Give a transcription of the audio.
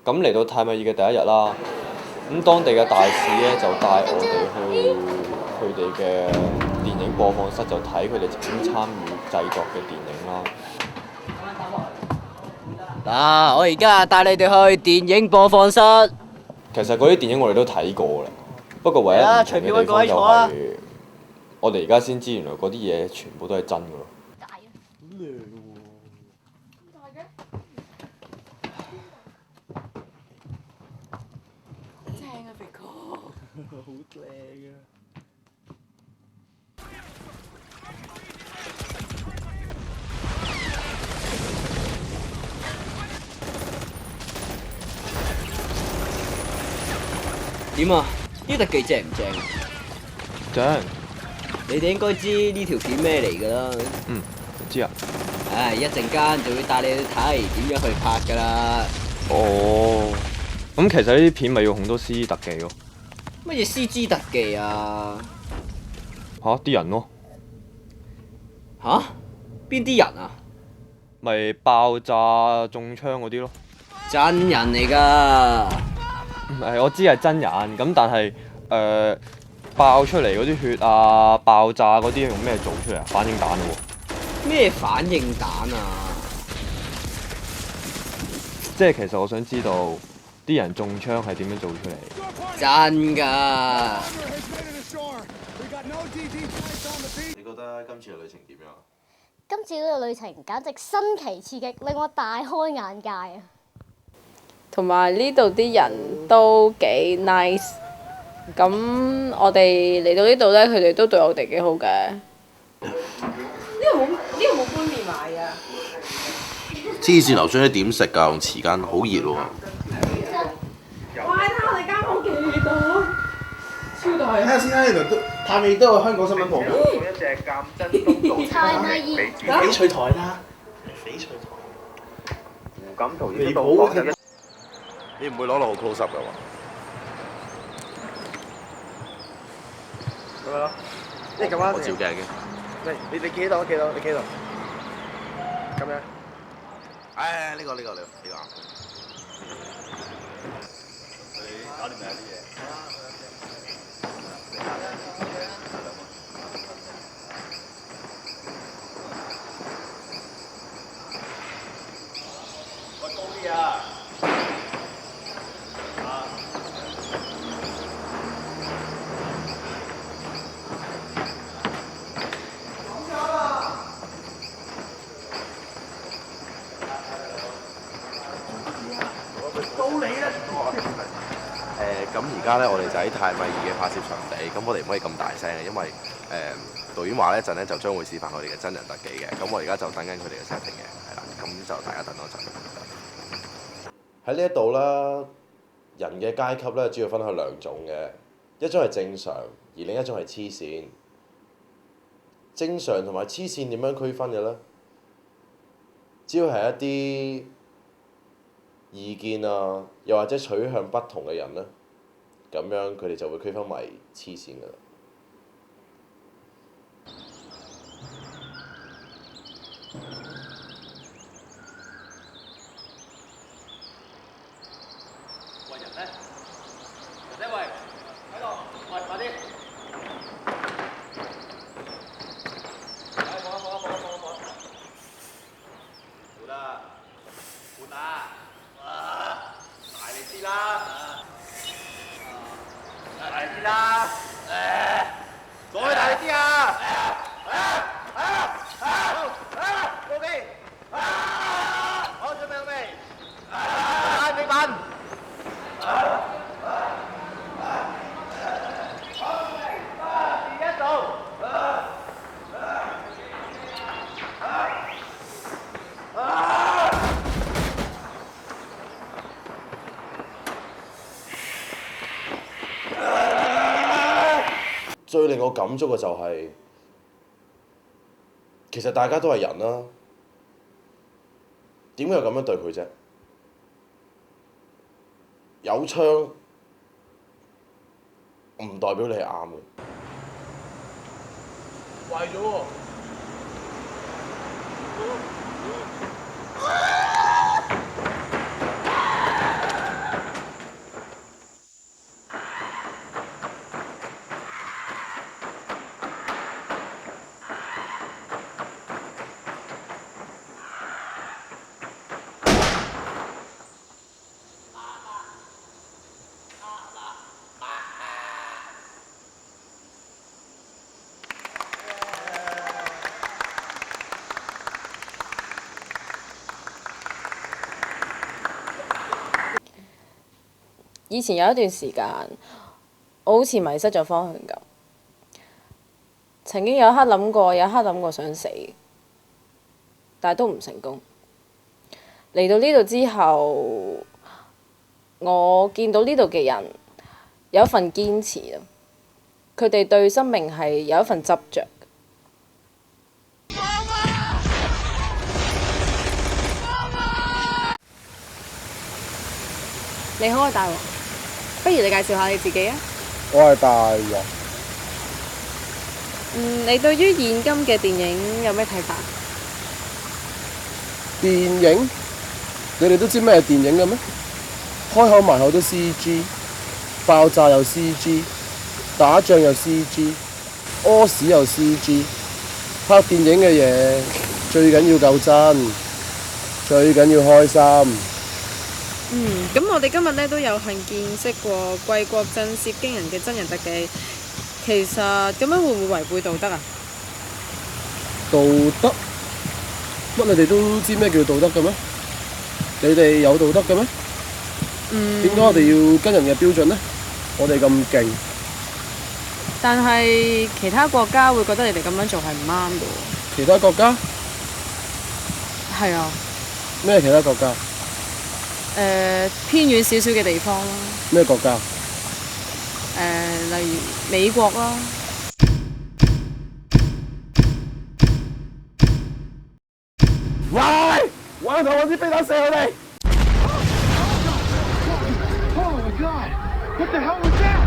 咁嚟到泰米爾嘅第一日啦，咁當地嘅大使咧就帶我哋去佢哋嘅電影播放室，就睇佢哋曾經參與製作嘅電影啦。嗱，我而家帶你哋去電影播放室。其實嗰啲電影我哋都睇過啦，不過唯一唔同嘅地方就係我哋而家先知原來嗰啲嘢全部都係真㗎咯。點啊？呢特技正唔正啊？正。你哋應該知呢條片咩嚟㗎啦。知啊。唉，一陣間就會帶你去睇點樣去拍㗎啦。哦。咁其實呢啲片咪要好多 CG 特技咯。乜嘢 CG 特技啊？啲人咯。邊啲人啊？咪爆炸中槍嗰啲咯。真人嚟㗎。我知係真人，咁但係爆出嚟嗰啲血啊、爆炸嗰啲用咩做出嚟啊？反應彈喎。咩反應彈啊？即係其實我想知道啲人中槍係點樣做出嚟？真㗎。你覺得今次嘅旅程點樣啊？今次呢個旅程簡直新奇刺激，令我大開眼界啊！同埋呢度啲人都幾 nice，咁我哋嚟到呢度呢，佢哋都對我哋幾好嘅。呢個冇杯麵買㗎。黐線，樓上啲點食㗎？用匙羹，好熱喎。哇！睇下我哋間房幾多，超大。睇下先啦，原來都泰美都有香港新聞報㗎。一隻鑑真公道泰米爾翡翠台啦，翡翠台。胡錦濤已經到訪咗一。你唔會攞到好 close up 㗎喎。咁樣咯，一係咁啦。我照鏡嘅。喂，你企喺度，企喺度，你企喺度。咁樣。呢個。搞掂未啊啲嘢？喂，高啲啊！咁而家咧，我哋就喺泰米爾嘅拍攝場地，咁我哋唔可以咁大聲嘅，因為導演話呢陣咧就將會示範佢哋嘅真人特技嘅，咁我而家就等緊佢哋嘅 setting 嘅，係啦，咁就大家等多陣。喺呢一度啦，人嘅階級咧主要分開兩種嘅，一種係正常，而另一種係黐線。正常同埋黐線點樣區分嘅咧？只要係一啲意見啊，又或者取向不同嘅人咧，咁樣佢哋就會區分為黐線㗎啦。喂，人咧？喂，喺度，喂，快啲！好啦，換啦！大力啲啦！大力啲啦！再大力啲啊！高啲！好，準備好未？大尾板！最令我感觸嘅就係、其實大家都係人啦，點解要咁樣對佢啫？有槍唔代表你係啱嘅。壞咗喎！以前有一段時間，我好似迷失咗方向咁。曾經有一刻諗過想死，但係都唔成功。嚟到呢度之後，我見到呢度嘅人有一份堅持咯，佢哋對生命係有一份執着。你好啊，大王，不如你介紹下你自己啊？我係大王。你對於現今嘅電影有咩睇法？電影？你哋都知咩係電影嘅咩？開口埋口都 CG， 爆炸又 CG， 打仗又 CG， 屙屎又 CG。拍電影嘅嘢最緊要夠真，最緊要開心。咁我哋今日咧都有幸見識過貴國震懾驚人嘅真人特技，其實咁樣會唔會違背道德啊？道德？乜你哋都知咩叫道德嘅咩？你哋有道德嘅咩？點解我哋要跟人嘅標準呢？我哋咁勁。但係其他國家會覺得你哋咁樣做係唔啱嘅喎。其他國家？係啊。咩其他國家？偏遠少少嘅地方啦。咩國家？例如美國啦。喂！玩頭揾支飛彈射佢哋！ Oh my God! What the hell was that?